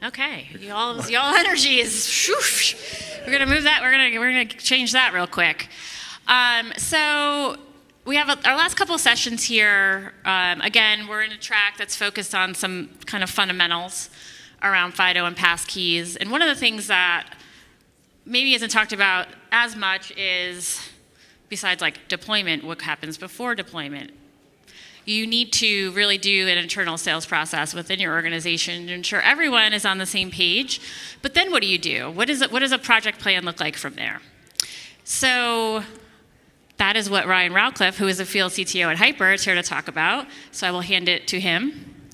Okay, y'all energy is. Whoosh. We're gonna move that. We're gonna change that real quick. So we have our last couple of sessions here. Again, we're in a track that's focused on some kind of fundamentals around FIDO and passkeys. And one of the things that maybe isn't talked about as much is, besides like deployment, what happens before deployment. You need to really do an internal sales process within your organization to ensure everyone is on the same page. But then what do? What does a project plan look like from there? So that is what Ryan Rowcliffe, who is a field CTO at Hyper, is here to talk about. So I will hand it to him.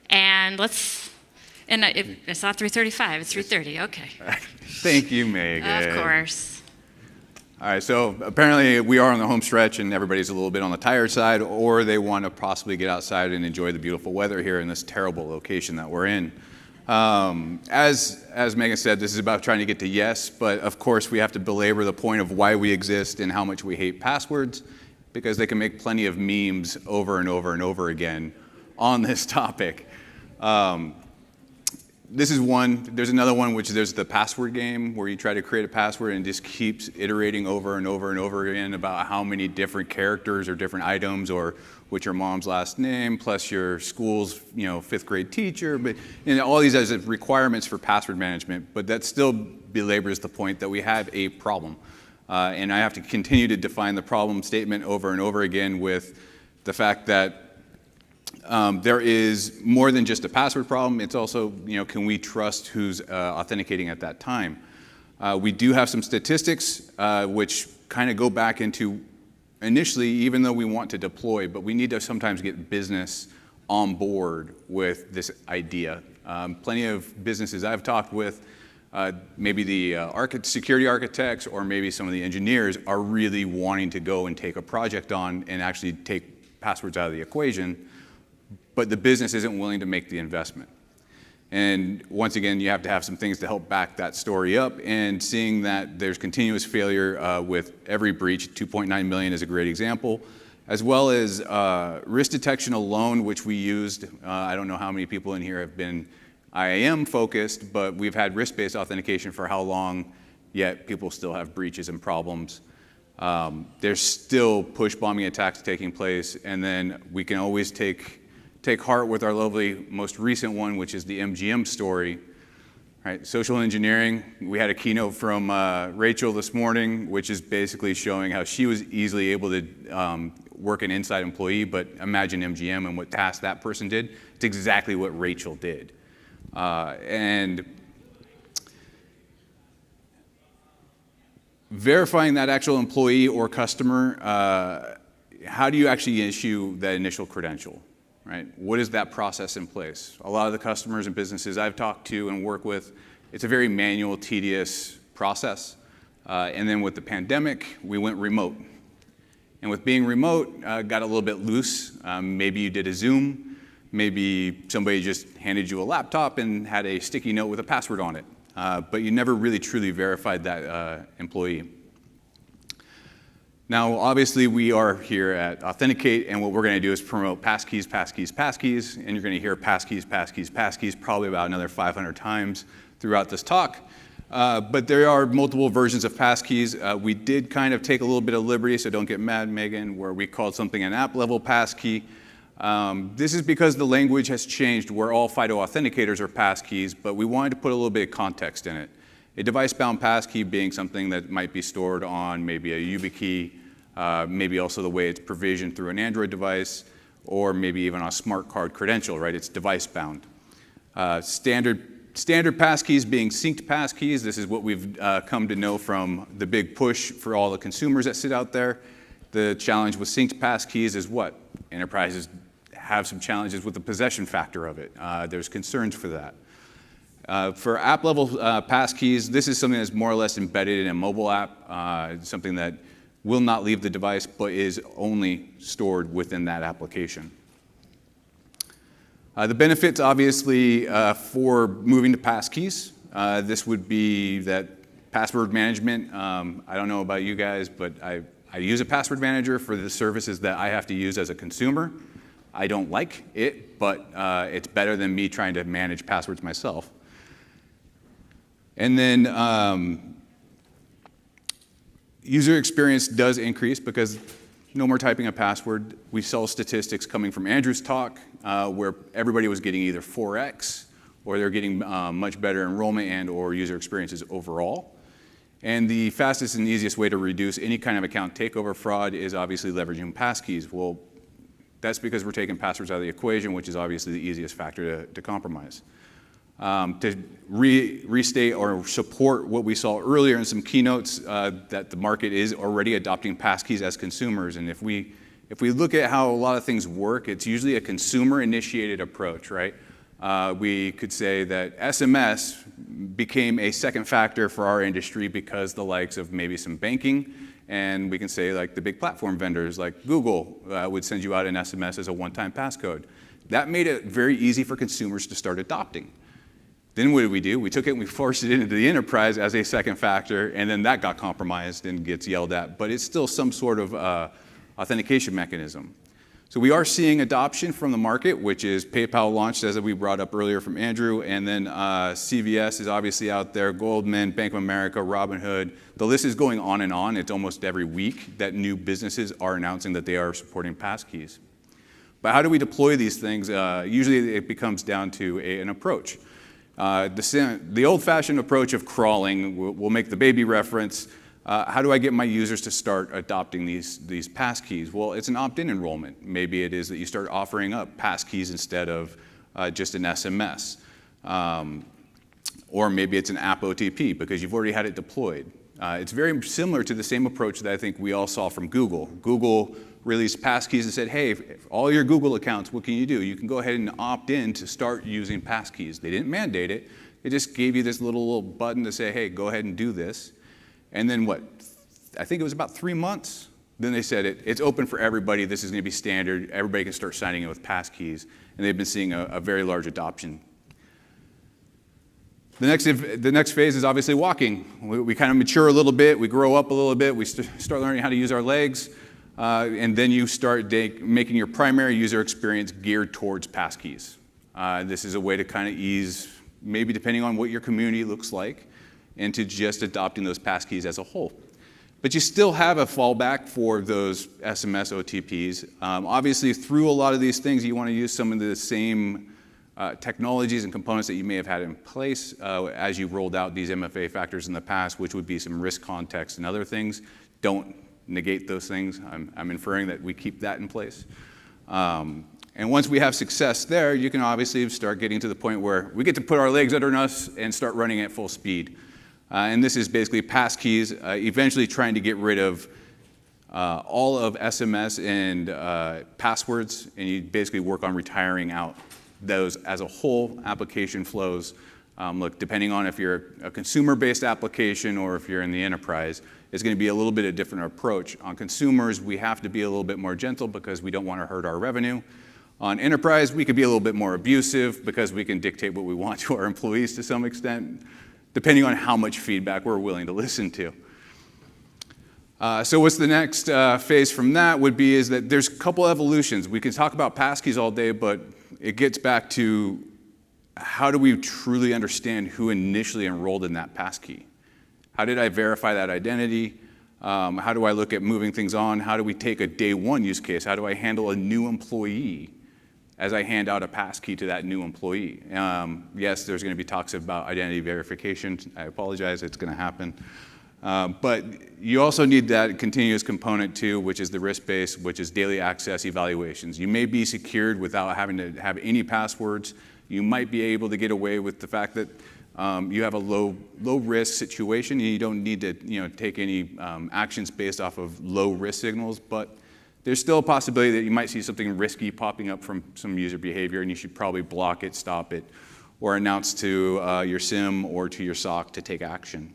And it's not 3:35, it's 3:30, okay. Thank you, Megan. Of course. All right, so apparently we are on the home stretch and everybody's a little bit on the tired side, or they want to possibly get outside and enjoy the beautiful weather here in this terrible location that we're in. As Megan said, this is about trying to get to yes, but of course we have to belabor the point of why we exist and how much we hate passwords, because they can make plenty of memes over and over and over again on this topic. This is one. There's another one, which there's the password game, where you try to create a password and just keeps iterating over and over and over again about how many different characters or different items, or what's your mom's last name, plus your school's 5th grade teacher, but all these as requirements for password management. But that still belabors the point that we have a problem, and I have to continue to define the problem statement over and over again with the fact that there is more than just a password problem. It's also, can we trust who's authenticating at that time? We do have some statistics which kind of go back into initially, even though we want to deploy, but we need to sometimes get business on board with this idea. Plenty of businesses I've talked with, maybe the security architects or maybe some of the engineers are really wanting to go and take a project on and actually take passwords out of the equation, but the business isn't willing to make the investment. And once again, you have to have some things to help back that story up, and seeing that there's continuous failure with every breach, 2.9 million is a great example, as well as risk detection alone, which we used. I don't know how many people in here have been IAM focused, but we've had risk-based authentication for how long, yet people still have breaches and problems. There's still push bombing attacks taking place, and then we can always take heart with our lovely most recent one, which is the MGM story. Right, social engineering. We had a keynote from Rachel this morning, which is basically showing how she was easily able to work an inside employee, but imagine MGM and what task that person did. It's exactly what Rachel did. And verifying that actual employee or customer, how do you actually issue that initial credential? Right? What is that process in place? A lot of the customers and businesses I've talked to and work with, it's a very manual, tedious process. And then with the pandemic, we went remote. And with being remote, got a little bit loose. Maybe you did a Zoom. Maybe somebody just handed you a laptop and had a sticky note with a password on it. But you never really truly verified that employee. Now, obviously, we are here at Authenticate, and what we're going to do is promote passkeys, passkeys, passkeys, and you're going to hear passkeys, passkeys, passkeys probably about another 500 times throughout this talk. But there are multiple versions of passkeys. We did kind of take a little bit of liberty, so don't get mad, Megan, where we called something an app-level passkey. This is because the language has changed where all FIDO authenticators are passkeys, but we wanted to put a little bit of context in it. A device-bound passkey being something that might be stored on maybe a YubiKey, maybe also the way it's provisioned through an Android device, or maybe even on a smart card credential, right? It's device-bound. Standard passkeys being synced passkeys. This is what we've come to know from the big push for all the consumers that sit out there. The challenge with synced passkeys is what? Enterprises have some challenges with the possession factor of it. There's concerns for that. For app-level passkeys, this is something that's more or less embedded in a mobile app, something that will not leave the device, but is only stored within that application. The benefits, obviously, for moving to passkeys, this would be that password management. I don't know about you guys, but I use a password manager for the services that I have to use as a consumer. I don't like it, but it's better than me trying to manage passwords myself. And then user experience does increase because no more typing a password. We saw statistics coming from Andrew's talk where everybody was getting either 4x or they're getting much better enrollment and or user experiences overall. And the fastest and easiest way to reduce any kind of account takeover fraud is obviously leveraging passkeys. Well, that's because we're taking passwords out of the equation, which is obviously the easiest factor to compromise. To restate or support what we saw earlier in some keynotes, that the market is already adopting passkeys as consumers. And if we look at how a lot of things work, it's usually a consumer-initiated approach, right? We could say that SMS became a second factor for our industry because the likes of maybe some banking, and we can say like the big platform vendors like Google would send you out an SMS as a one-time passcode. That made it very easy for consumers to start adopting. Then what did we do? We took it and we forced it into the enterprise as a second factor, and then that got compromised and gets yelled at, but it's still some sort of authentication mechanism. So we are seeing adoption from the market, which is PayPal launched, as we brought up earlier from Andrew, and then CVS is obviously out there, Goldman, Bank of America, Robinhood. The list is going on and on. It's almost every week that new businesses are announcing that they are supporting passkeys. But how do we deploy these things? Usually it becomes down to an approach. The old-fashioned approach of crawling, we'll make the baby reference. How do I get my users to start adopting these passkeys? Well, it's an opt-in enrollment. Maybe it is that you start offering up passkeys instead of just an SMS. Or maybe it's an app OTP because you've already had it deployed. It's very similar to the same approach that I think we all saw from Google. Google released passkeys and said, hey, all your Google accounts, what can you do? You can go ahead and opt in to start using passkeys. They didn't mandate it. They just gave you this little button to say, hey, go ahead and do this. And then what? I think it was about 3 months. Then they said it's open for everybody. This is going to be standard. Everybody can start signing in with passkeys. And they've been seeing a very large adoption. The next phase is obviously walking. We kind of mature a little bit. We grow up a little bit. We start learning how to use our legs. And then you start making your primary user experience geared towards passkeys. This is a way to kind of ease, maybe depending on what your community looks like, into just adopting those passkeys as a whole. But you still have a fallback for those SMS OTPs. Obviously, through a lot of these things, you want to use some of the same technologies and components that you may have had in place as you rolled out these MFA factors in the past, which would be some risk context and other things. Don't negate those things. I'm inferring that we keep that in place. And once we have success there, you can obviously start getting to the point where we get to put our legs under us and start running at full speed. And this is basically passkeys, eventually trying to get rid of all of SMS and passwords, and you basically work on retiring out those as a whole application flows. Look, depending on if you're a consumer-based application or if you're in the enterprise, it's going to be a little bit of a different approach. On consumers, we have to be a little bit more gentle because we don't want to hurt our revenue. On enterprise, we could be a little bit more abusive because we can dictate what we want to our employees to some extent, depending on how much feedback we're willing to listen to. So what's the next phase from that would be is that there's a couple evolutions. We can talk about passkeys all day, but it gets back to how do we truly understand who initially enrolled in that passkey? How did I verify that identity? How do I look at moving things on? How do we take a day one use case? How do I handle a new employee as I hand out a passkey to that new employee? Yes, there's going to be talks about identity verification. I apologize, it's going to happen. But you also need that continuous component too, which is the risk-based, which is daily access evaluations. You may be secured without having to have any passwords. You might be able to get away with the fact that you have a low risk situation and you don't need to take any actions based off of low risk signals, but there's still a possibility that you might see something risky popping up from some user behavior and you should probably block it, stop it, or announce to your SIM or to your SOC to take action.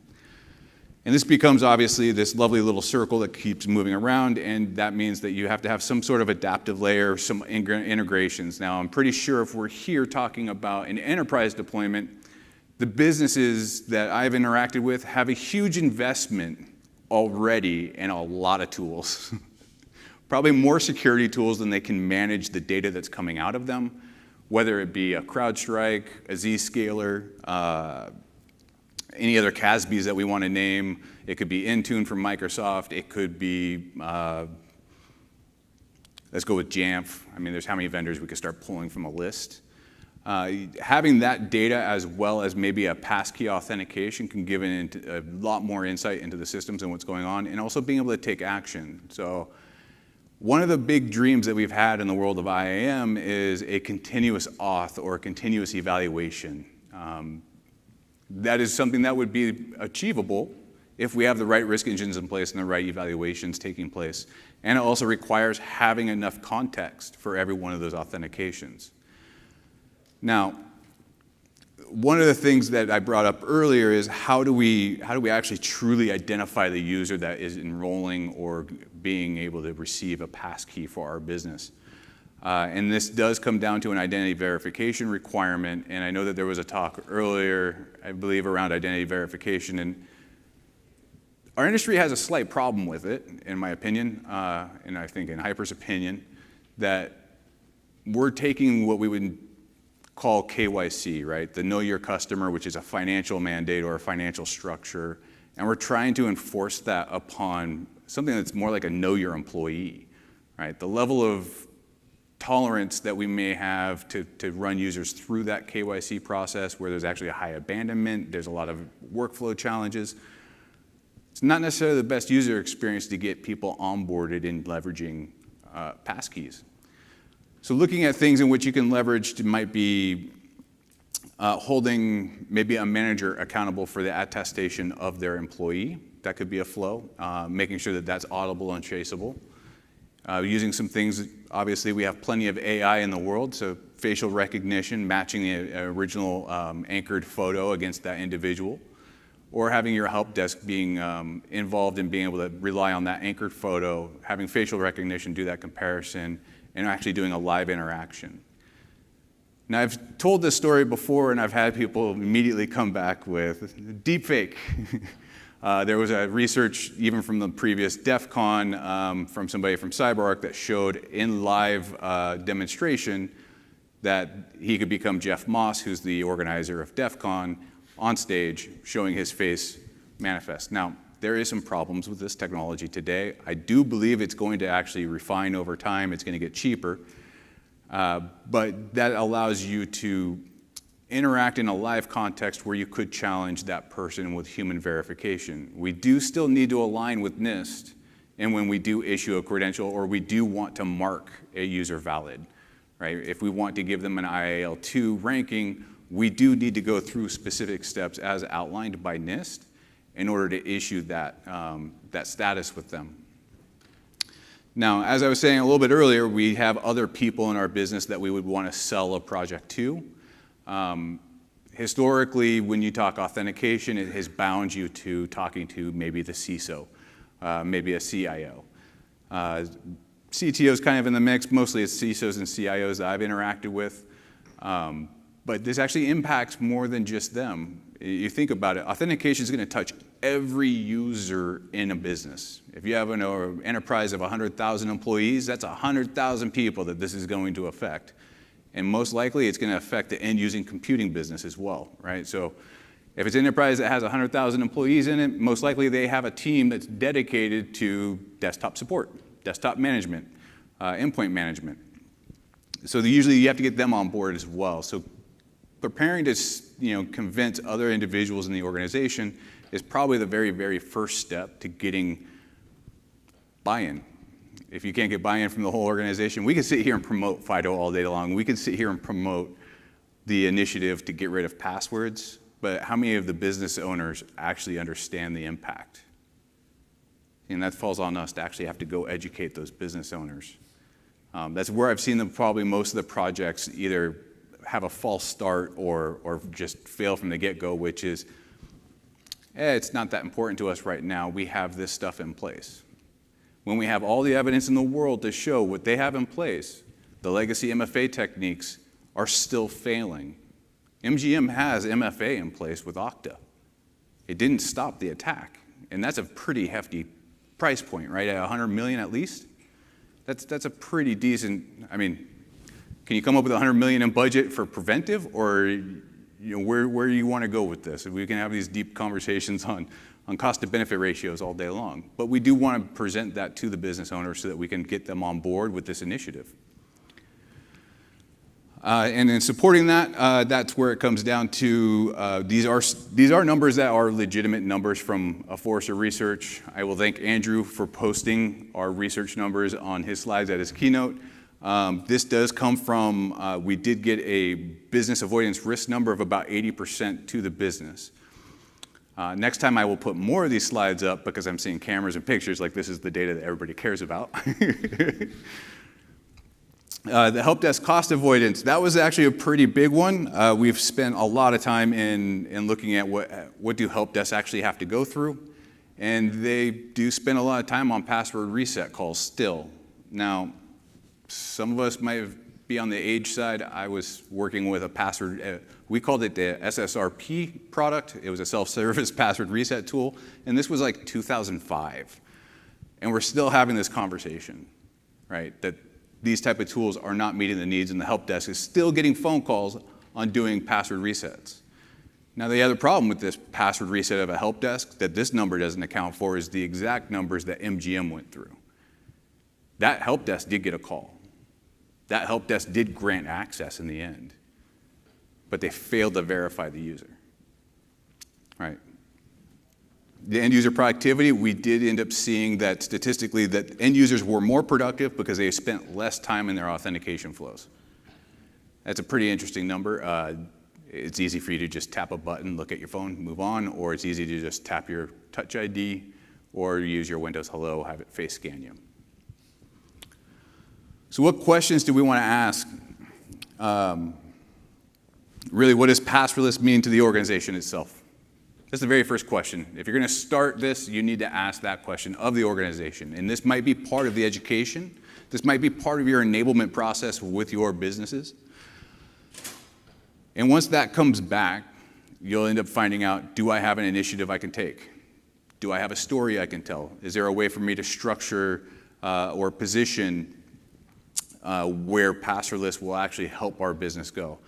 And this becomes obviously this lovely little circle that keeps moving around, and that means that you have to have some sort of adaptive layer, some integrations. Now, I'm pretty sure if we're here talking about an enterprise deployment, the businesses that I've interacted with have a huge investment already in a lot of tools. Probably more security tools than they can manage the data that's coming out of them, whether it be a CrowdStrike, a Zscaler, any other CASBs that we want to name. It could be Intune from Microsoft. It could be, let's go with Jamf. I mean, there's how many vendors we could start pulling from a list. Having that data as well as maybe a passkey authentication can give a lot more insight into the systems and what's going on, and also being able to take action. So one of the big dreams that we've had in the world of IAM is a continuous auth or a continuous evaluation. That is something that would be achievable if we have the right risk engines in place and the right evaluations taking place. And it also requires having enough context for every one of those authentications. Now, one of the things that I brought up earlier is how do we actually truly identify the user that is enrolling or being able to receive a passkey for our business? And this does come down to an identity verification requirement. And I know that there was a talk earlier, I believe, around identity verification. And our industry has a slight problem with it, in my opinion, and I think in Hyper's opinion, that we're taking what we would call KYC, right? The Know Your Customer, which is a financial mandate or a financial structure, and we're trying to enforce that upon something that's more like a Know Your Employee, right? The level of tolerance that we may have to run users through that KYC process where there's actually a high abandonment, there's a lot of workflow challenges. It's not necessarily the best user experience to get people onboarded in leveraging passkeys. So looking at things in which you can leverage might be holding maybe a manager accountable for the attestation of their employee. That could be a flow, making sure that that's audible and traceable. Using some things, obviously we have plenty of AI in the world, so facial recognition, matching the original anchored photo against that individual, or having your help desk being involved in being able to rely on that anchored photo, having facial recognition do that comparison, and actually doing a live interaction. Now, I've told this story before, and I've had people immediately come back with deepfake. There was a research, even from the previous DEF CON, from somebody from CyberArk that showed in live demonstration that he could become Jeff Moss, who's the organizer of DEF CON, on stage, showing his face manifest. Now, there is some problems with this technology today. I do believe it's going to actually refine over time. It's going to get cheaper. But that allows you to interact in a live context where you could challenge that person with human verification. We do still need to align with NIST, and when we do issue a credential or we do want to mark a user valid, right? If we want to give them an IAL2 ranking, we do need to go through specific steps as outlined by NIST in order to issue that, that status with them. Now, as I was saying a little bit earlier, we have other people in our business that we would want to sell a project to. Historically, when you talk authentication, it has bound you to talking to maybe the CISO, maybe a CIO. CTO is kind of in the mix. Mostly it's CISOs and CIOs that I've interacted with. But this actually impacts more than just them. You think about it, authentication is going to touch every user in a business. If you have an enterprise of 100,000 employees, that's 100,000 people that this is going to affect. And most likely, it's going to affect the end-using computing business as well, right? So if it's an enterprise that has 100,000 employees in it, most likely they have a team that's dedicated to desktop support, desktop management, endpoint management. So usually you have to get them on board as well. So preparing to convince other individuals in the organization is probably the very, very first step to getting buy-in. If you can't get buy-in from the whole organization, we can sit here and promote FIDO all day long. We can sit here and promote the initiative to get rid of passwords, but how many of the business owners actually understand the impact? And that falls on us to actually have to go educate those business owners. That's where I've seen probably most of the projects either have a false start or just fail from the get-go, which is, it's not that important to us right now. We have this stuff in place. When we have all the evidence in the world to show what they have in place, the legacy MFA techniques are still failing. MGM has MFA in place with Okta. It didn't stop the attack, and that's a pretty hefty price point, right? At 100 million at least? That's a pretty decent, I mean, can you come up with 100 million in budget for preventive, or where you want to go with this. We can have these deep conversations on cost to benefit ratios all day long, but we do want to present that to the business owners so that we can get them on board with this initiative. And in supporting that, that's where it comes down to, these are numbers that are legitimate numbers from Forrester Research. I will thank Andrew for posting our research numbers on his slides at his keynote. This does come from, we did get a business avoidance risk number of about 80% to the business. Next time I will put more of these slides up because I'm seeing cameras and pictures like this is the data that everybody cares about. The help desk cost avoidance, that was actually a pretty big one. We've spent a lot of time in looking at what do help desks actually have to go through. And they do spend a lot of time on password reset calls still. Now, some of us might be on the age side. I was working with a password, we called it the SSRP product. It was a self-service password reset tool. And this was like 2005. And we're still having this conversation, right? That these type of tools are not meeting the needs, and the help desk is still getting phone calls on doing password resets. Now, the other problem with this password reset of a help desk that this number doesn't account for is the exact numbers that MGM went through. That help desk did get a call. That help desk did grant access in the end, but they failed to verify the user, right? The end user productivity, we did end up seeing that statistically that end users were more productive because they spent less time in their authentication flows. That's a pretty interesting number. It's easy for you to just tap a button, look at your phone, move on, or it's easy to just tap your Touch ID or use your Windows Hello, have it face scan you. So what questions do we want to ask? Really, what does Passwordless mean to the organization itself? That's the very first question. If you're going to start this, you need to ask that question of the organization. And this might be part of the education. This might be part of your enablement process with your businesses. And once that comes back, you'll end up finding out, do I have an initiative I can take? Do I have a story I can tell? Is there a way for me to structure or position where Passwordless will actually help our business go?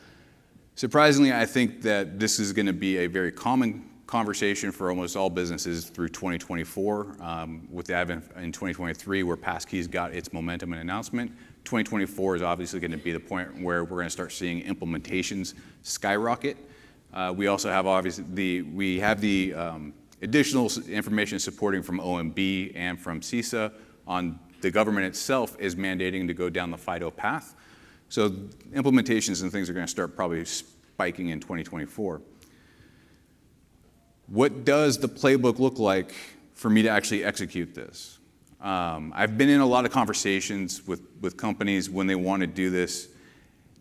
Surprisingly, I think that this is going to be a very common conversation for almost all businesses through 2024, with the advent in 2023 where Passkeys got its momentum and announcement. 2024 is obviously going to be the point where we're going to start seeing implementations skyrocket. We also have obviously the additional information supporting from OMB and from CISA on the government itself is mandating to go down the FIDO path. So implementations and things are going to start probably spiking in 2024. What does the playbook look like for me to actually execute this? I've been in a lot of conversations with companies when they want to do this,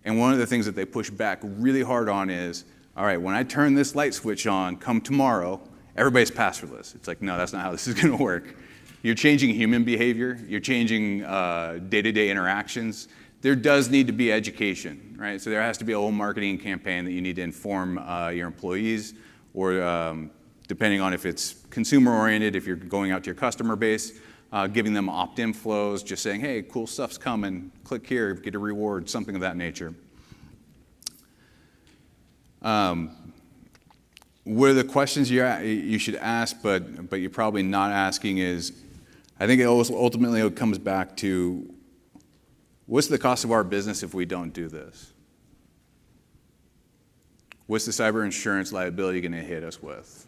and one of the things that they push back really hard on is, all right, when I turn this light switch on, come tomorrow, everybody's passwordless. It's like, no, that's not how this is going to work. You're changing human behavior. You're changing day-to-day interactions. There does need to be education, right? So there has to be a whole marketing campaign that you need to inform your employees, or depending on if it's consumer-oriented, if you're going out to your customer base, giving them opt-in flows, just saying, hey, cool stuff's coming, click here, get a reward, something of that nature. What are the questions you should ask, but you're probably not asking is, I think it ultimately comes back to, what's the cost of our business if we don't do this? What's the cyber insurance liability going to hit us with?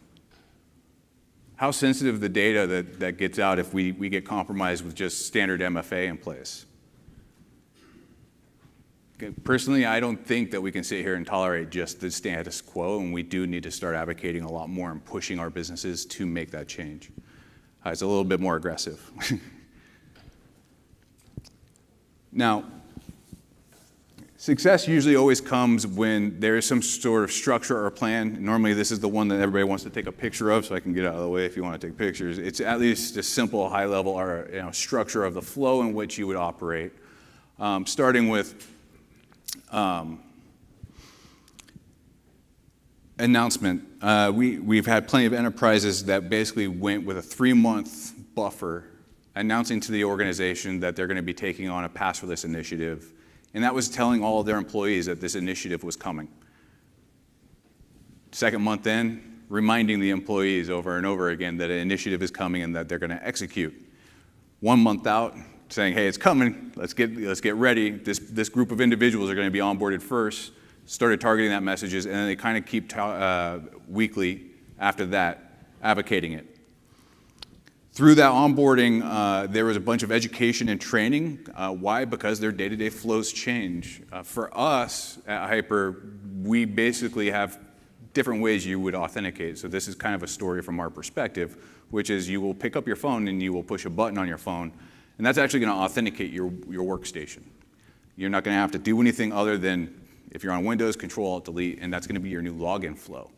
How sensitive the data that gets out if we get compromised with just standard MFA in place? Personally, I don't think that we can sit here and tolerate just the status quo, and we do need to start advocating a lot more and pushing our businesses to make that change. It's a little bit more aggressive. Now, success usually always comes when there is some sort of structure or plan. Normally, this is the one that everybody wants to take a picture of, so I can get out of the way if you want to take pictures. It's at least a simple, high-level or, structure of the flow in which you would operate, starting with announcement. We've had plenty of enterprises that basically went with a 3-month buffer announcing to the organization that they're going to be taking on a passwordless initiative. And that was telling all of their employees that this initiative was coming. Second month in, reminding the employees over and over again that an initiative is coming and that they're going to execute. 1 month out, saying, hey, it's coming, let's get ready. This group of individuals are going to be onboarded first. Started targeting that messages, and then they kind of keep weekly after that, advocating it. Through that onboarding, there was a bunch of education and training. Why? Because their day-to-day flows change. For us at Hyper, we basically have different ways you would authenticate. So this is kind of a story from our perspective, which is you will pick up your phone and you will push a button on your phone, and that's actually going to authenticate your workstation. You're not going to have to do anything other than, if you're on Windows, Control-Alt-Delete, and that's going to be your new login flow.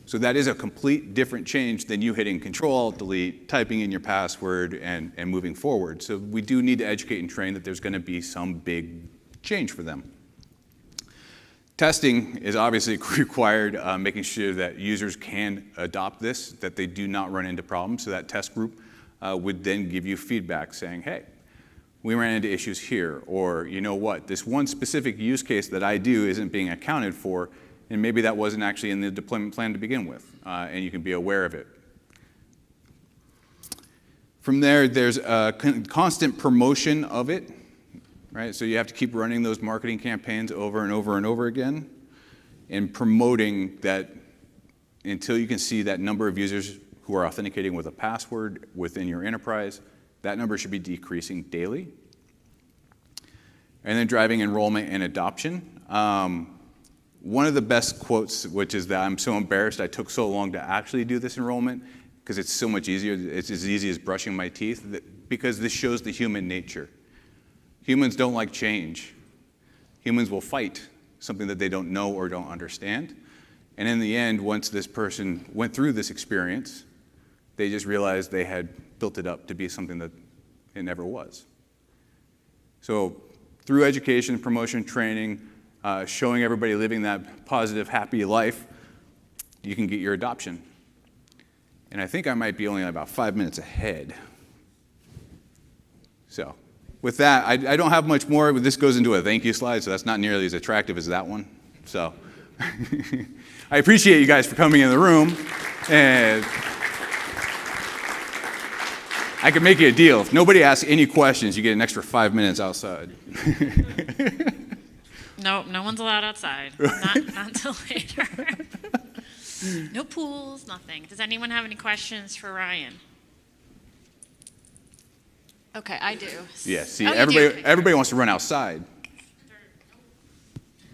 So that is a complete different change than you hitting Control-Alt-Delete, typing in your password, and moving forward. So we do need to educate and train that there's going to be some big change for them. Testing is obviously required, making sure that users can adopt this, that they do not run into problems. So that test group would then give you feedback saying, hey, we ran into issues here, or you know what, this one specific use case that I do isn't being accounted for, and maybe that wasn't actually in the deployment plan to begin with, and you can be aware of it. From there, there's a constant promotion of it, right? So you have to keep running those marketing campaigns over and over and over again, and promoting that until you can see that number of users who are authenticating with a password within your enterprise. That number should be decreasing daily. And then driving enrollment and adoption. One of the best quotes, which is that I'm so embarrassed I took so long to actually do this enrollment, because it's so much easier. It's as easy as brushing my teeth, because this shows the human nature. Humans don't like change. Humans will fight something that they don't know or don't understand. And in the end, once this person went through this experience, they just realized they had built it up to be something that it never was. So through education, promotion, training, showing everybody living that positive, happy life, you can get your adoption. And I think I might be only about 5 minutes ahead. So with that, I don't have much more, but this goes into a thank you slide, so that's not nearly as attractive as that one. So I appreciate you guys for coming in the room, and I can make you a deal. If nobody asks any questions, you get an extra 5 minutes outside. No one's allowed outside. Not until later. No pools, nothing. Does anyone have any questions for Ryan? Okay, I do. Yeah, see, Oh, everybody wants to run outside.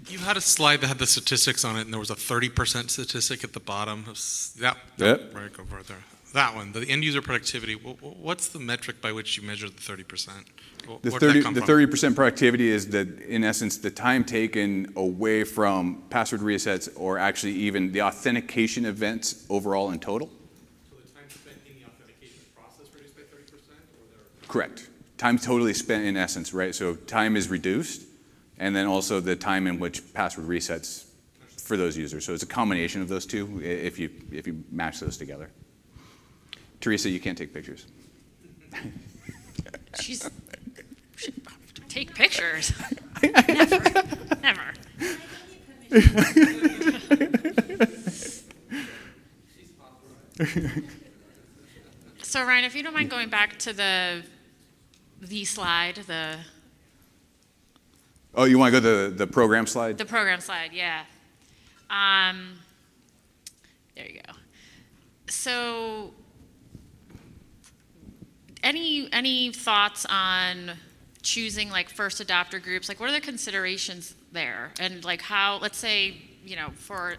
You had a slide that had the statistics on it, and there was a 30% statistic at the bottom. Yep. Right, go right there. That one, the end user productivity. What's the metric by which you measure the 30%? The 30% productivity is that, in essence, the time taken away from password resets or actually even the authentication events overall in total. So the time spent in the authentication process reduced by 30%? Correct. Time totally spent in essence, right? So time is reduced, and then also the time in which password resets for those users. So it's a combination of those two if you match those together. Teresa, you can't take pictures. Take pictures. Never. So Ryan, if you don't mind going back to the slide, Oh, you want to go to the program slide? The program slide, yeah. There you go. So, any thoughts on choosing like first adopter groups? Like, what are the considerations there? And like how, let's say, for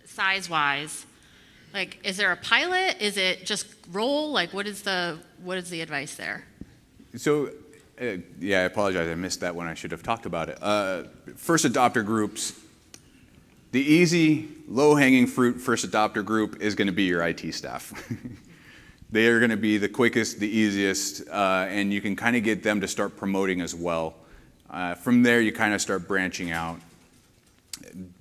size-wise, like, is there a pilot? Is it just roll? Like, what is the advice there? So, yeah, I apologize. I missed that one. I should have talked about it. First adopter groups. The easy, low-hanging fruit first adopter group is going to be your IT staff. They are going to be the quickest, the easiest, and you can kind of get them to start promoting as well. From there, you kind of start branching out.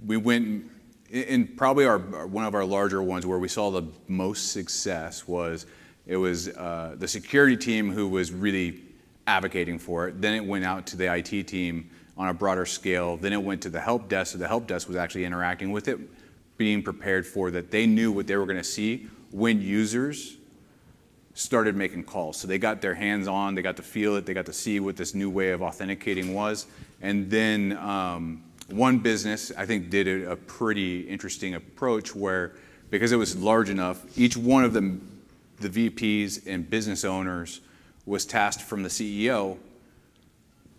We went in probably one of our larger ones where we saw the most success was the security team who was really advocating for it. Then it went out to the IT team on a broader scale. Then it went to the help desk, so the help desk was actually interacting with it being prepared for that. They knew what they were going to see when users started making calls. So they got their hands on, they got to feel it, they got to see what this new way of authenticating was. And then one business, I think, did a pretty interesting approach where, because it was large enough, each one of them, the VPs and business owners, was tasked from the CEO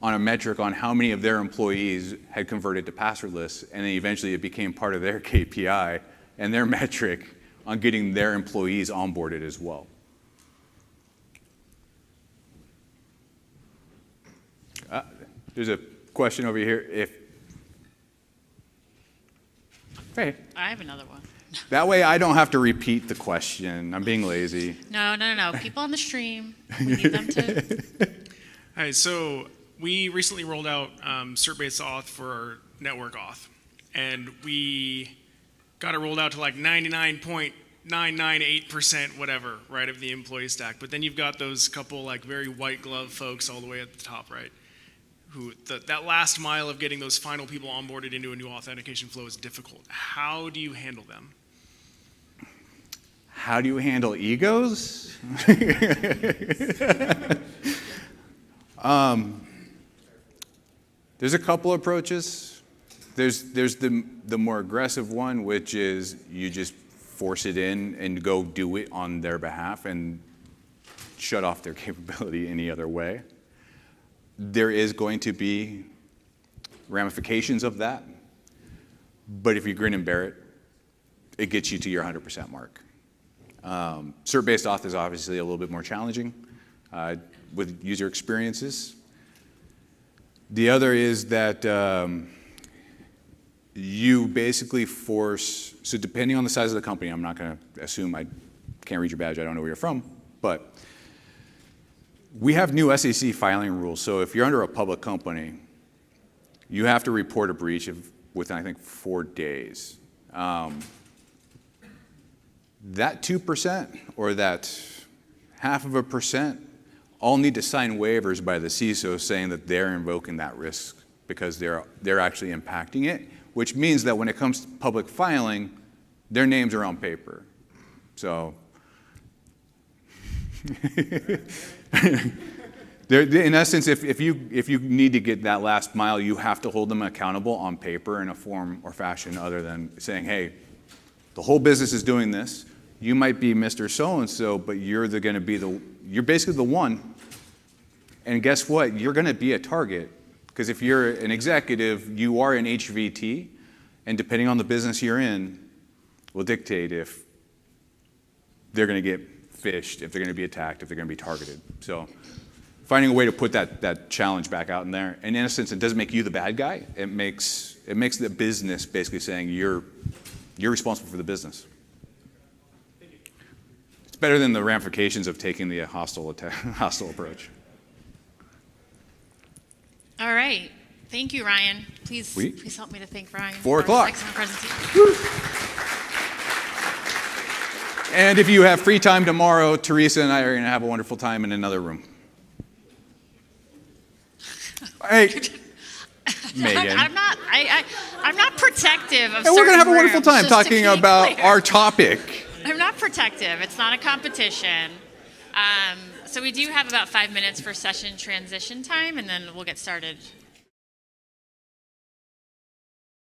on a metric on how many of their employees had converted to passwordless, and then eventually it became part of their KPI and their metric on getting their employees onboarded as well. There's a question over here. Hey. I have another one. That way I don't have to repeat the question. I'm being lazy. No. People on the stream, we need them to. Hi, so we recently rolled out cert-based auth for our network auth, and we got it rolled out to like 99.998% whatever, right, of the employee stack. But then you've got those couple like very white glove folks all the way at the top, right? Who that last mile of getting those final people onboarded into a new authentication flow is difficult. How do you handle them? How do you handle egos? There's a couple approaches. There's the more aggressive one, which is you just force it in and go do it on their behalf and shut off their capability any other way. There is going to be ramifications of that, but if you grin and bear it, it gets you to your 100% mark. Cert-based auth is obviously a little bit more challenging with user experiences. The other is that you basically force, so depending on the size of the company, I'm not going to assume, I can't read your badge, I don't know where you're from, but we have new SEC filing rules. So if you're under a public company, you have to report a breach within, I think, 4 days. That 2% or that 0.5% all need to sign waivers by the CISO saying that they're invoking that risk because they're actually impacting it, which means that when it comes to public filing, their names are on paper. So in essence, if you need to get that last mile, you have to hold them accountable on paper in a form or fashion other than saying, hey, the whole business is doing this. You might be Mr. So-and-so, but you're basically the one. And guess what? You're going to be a target. Because if you're an executive, you are an HVT, and depending on the business you're in, will dictate if they're going to get phished, if they're going to be attacked, if they're going to be targeted. So finding a way to put that challenge back out in there. And in a sense, it doesn't make you the bad guy. It makes the business basically saying you're responsible for the business. It's better than the ramifications of taking the hostile approach. All right. Thank you, Ryan. Please help me to thank Ryan. 4 o'clock. Excellent presentation. And if you have free time tomorrow, Teresa and I are going to have a wonderful time in another room. Hey, Megan. I'm not protective of And we're going to have a certain wonderful rooms, time just to talking be about clear. our topic. I'm not protective. It's not a competition. So we do have about 5 minutes for session transition time, and then we'll get started